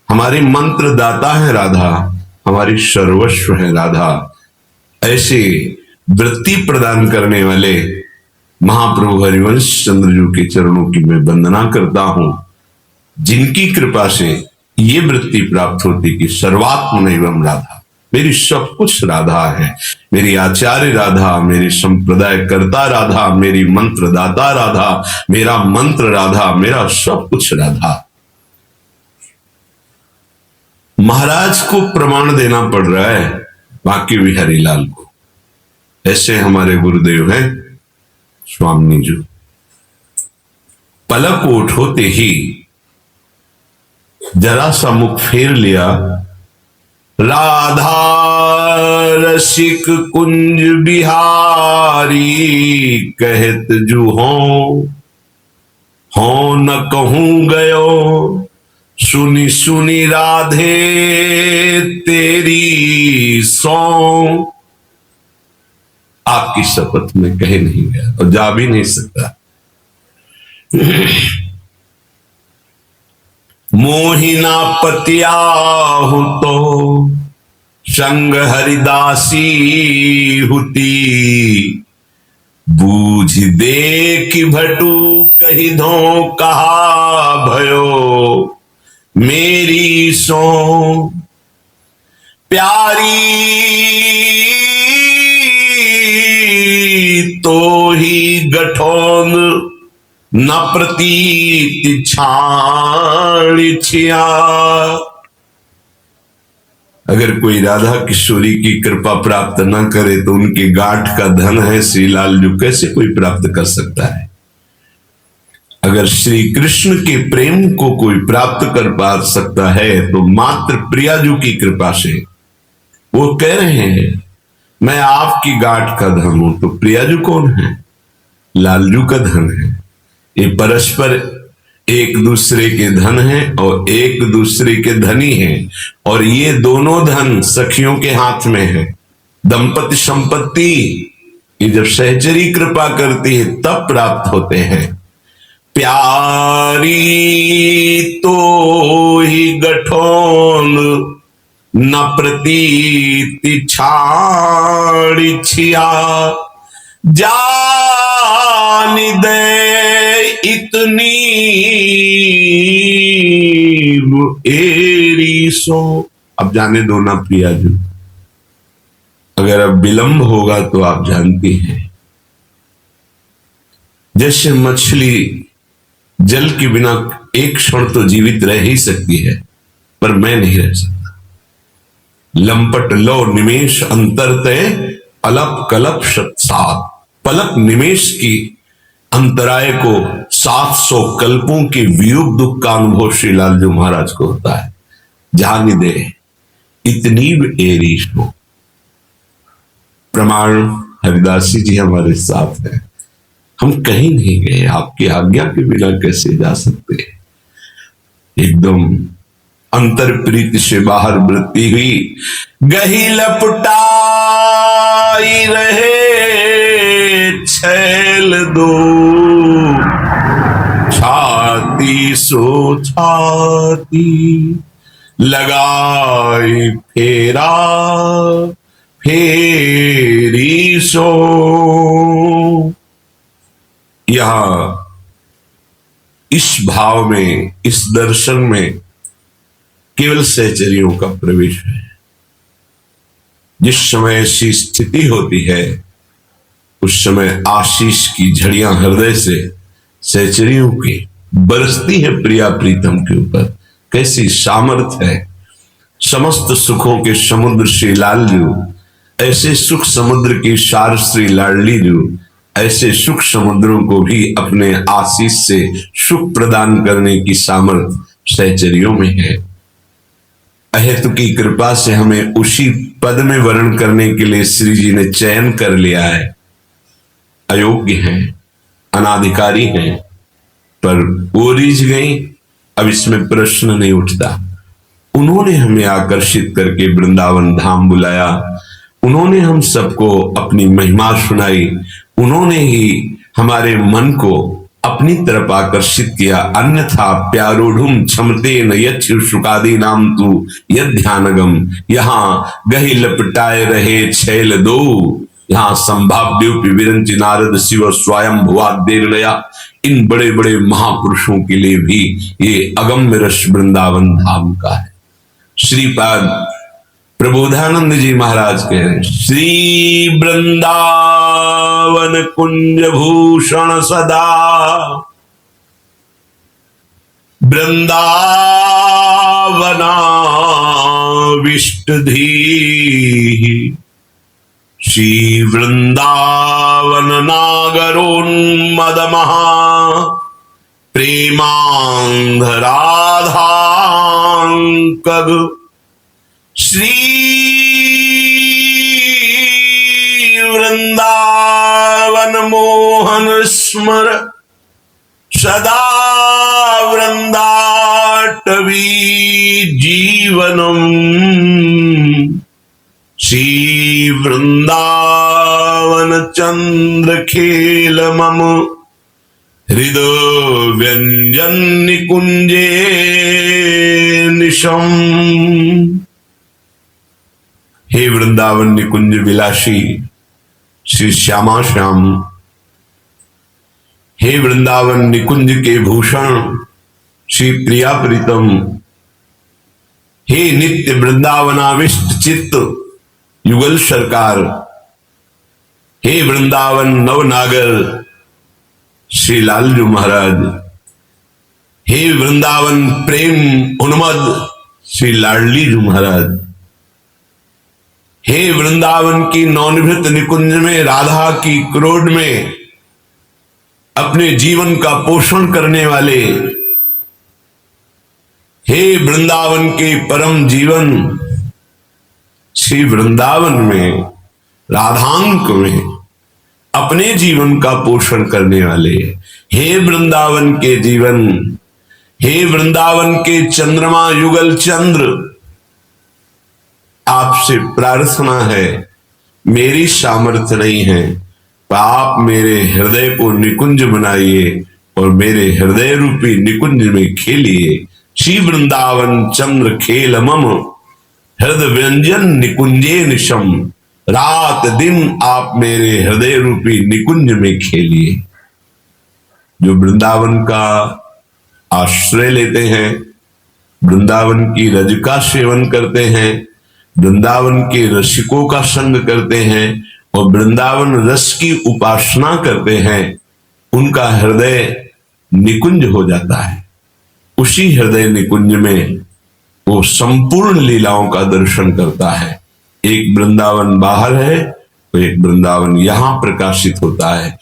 हमारी मंत्र दाता है राधा, हमारी सर्वस्व है राधा। ऐसे वृत्ति प्रदान करने वाले महाप्रभु हरिवंश चंद्र जी के चरणों की मैं वंदना करता हूं, जिनकी कृपा से ये वृत्ति प्राप्त होती कि सर्वात्मनैवं राधा, मेरी सब कुछ राधा है। मेरी आचार्य राधा, मेरी संप्रदाय कर्ता राधा, मेरी मंत्र दाता राधा, मेरा मंत्र राधा, मेरा सब कुछ राधा। महाराज को प्रमाण देना पड़ रहा है बांके बिहारी लाल को। ऐसे हमारे गुरुदेव हैं स्वामी जी। पलक ओठ होते ही जरा सा मुख फेर लिया, राधा रसिक कुंज बिहारी कहत जू हो न कहूं गयो, सुनी सुनी राधे तेरी सौ। आपकी शपथ में कहे नहीं गया और जा भी नहीं सकता। मोहिना पतिया हूं तो संग हरिदासी हुती, बूझ देख भटू कही धो कहा भयो, मेरी सो प्यारी तो ही गठोन न प्रतीत छाड़िया। अगर कोई राधा किशोरी की कृपा प्राप्त न करे तो उनके गांठ का धन है श्रीलाल जो कैसे कोई प्राप्त कर सकता है। अगर श्री कृष्ण के प्रेम को कोई प्राप्त कर पा सकता है तो मात्र प्रियाजू की कृपा से। वो कह रहे हैं मैं आपकी गांठ का धन हूं, तो प्रियाजू कौन है? लालजू का धन है। ये परस्पर एक दूसरे के धन है और एक दूसरे के धनी हैं, और ये दोनों धन सखियों के हाथ में है। दंपति संपत्ति ये जब सहचरी कृपा करती है तब प्राप्त होते हैं। प्यारी तो ही गठोन न प्रतीति छाड़िया, जान दे इतनी एरी सो। अब जाने दो ना प्रियाजू, अगर अब विलंब होगा तो आप जानती हैं जैसे मछली जल के बिना एक क्षण तो जीवित रह ही सकती है, पर मैं नहीं रह सकता। लंपट लो निमेश अंतर तय पलक कलप सात। पलक निमेश की अंतराय को 700 कल्पों के वियोग दुख का अनुभव श्रीलाल जी महाराज को होता है। जान दे इतनी एरीश हो। प्रमाण हरिदासी जी हमारे साथ है। हम कहीं नहीं गए, आपकी आज्ञा के बिना कैसे जा सकते हैं। एकदम अंतर प्रीति से बाहर वृत्ति हुई, गही लपटाई रहे छैल दो, छाती सो छाती लगाई फेरा फेरी सो। यहां इस भाव में, इस दर्शन में केवल सहचरियों का प्रवेश है। जिस समय ऐसी स्थिति होती है उस समय आशीष की झड़ियां हृदय से सहचरियों की बरसती है प्रिया प्रीतम के ऊपर। कैसी सामर्थ है। समस्त सुखों के समुद्र श्री लालजू, ऐसे सुख समुद्र की सार श्री लाडली जू, ऐसे सुख समुद्रों को भी अपने आशीष से सुख प्रदान करने की सामर्थ्य सहचरियों में है। अहेतु की कृपा से हमें उसी पद में वर्ण करने के लिए श्री जी ने चयन कर लिया है। अयोग्य हैं, अनाधिकारी हैं, पर वो रीझ गई। अब इसमें प्रश्न नहीं उठता। उन्होंने हमें आकर्षित करके वृंदावन धाम बुलाया। उन्होंने हम सबको अपनी महिमा सुनाई। उन्होंने ही हमारे मन को अपनी तरफ आकर्षित किया। अन्यथा प्यारूढ़ क्षमते न यच्छ शुकादि नाम तू यद ध्यानगम। यहाँ गही लपटाए रहे छैल दो, यहाँ संभाव्योपि विरंच नारद शिव स्वयं भुवादेर गया। इन बड़े बड़े महापुरुषों के लिए भी ये अगम्य रस वृंदावन धाम का है। श्रीपाद प्रबोधानंद जी महाराज कह रहे हैं, श्री वृंदावन कुंज भूषण सदा वृंदावना विष्टधी। श्री वृंदावन नागरोन्मद महा प्रेमांध राधांकग। श्री वृंदावन मोहन स्मर सदा वृंदाटवी जीवनम। श्री वृंदावन चंद्र खेल मम हृदय व्यंजन निकुंजे निशम। हे वृंदावन निकुंज विलासी श्री श्यामा श्याम, हे वृंदावन निकुंज के भूषण श्री प्रिया प्रीतम, हे नित्य वृंदावनाविष्ट चित्त युगल सरकार, हे वृंदावन नवनागर श्री लालजू महाराज, हे वृंदावन प्रेम उन्मद श्री लाडली जू महाराज, हे वृंदावन की नवनिभृत निकुंज में राधा की क्रोध में अपने जीवन का पोषण करने वाले, हे वृंदावन के परम जीवन श्री वृंदावन में राधांक में अपने जीवन का पोषण करने वाले, हे वृंदावन के जीवन, हे वृंदावन के चंद्रमा युगल चंद्र, आपसे प्रार्थना है, मेरी सामर्थ्य नहीं है, पर आप मेरे हृदय को निकुंज बनाइए और मेरे हृदय रूपी निकुंज में खेलिए। श्री वृंदावन चंद्र खेल मम हृदय व्यंजन निकुंजे निशम। रात दिन आप मेरे हृदय रूपी निकुंज में खेलिए। जो वृंदावन का आश्रय लेते हैं, वृंदावन की रज का सेवन करते हैं, वृंदावन के रसिकों का संग करते हैं और वृंदावन रस की उपासना करते हैं, उनका हृदय निकुंज हो जाता है। उसी हृदय निकुंज में वो संपूर्ण लीलाओं का दर्शन करता है। एक वृंदावन बाहर है तो एक वृंदावन यहां प्रकाशित होता है।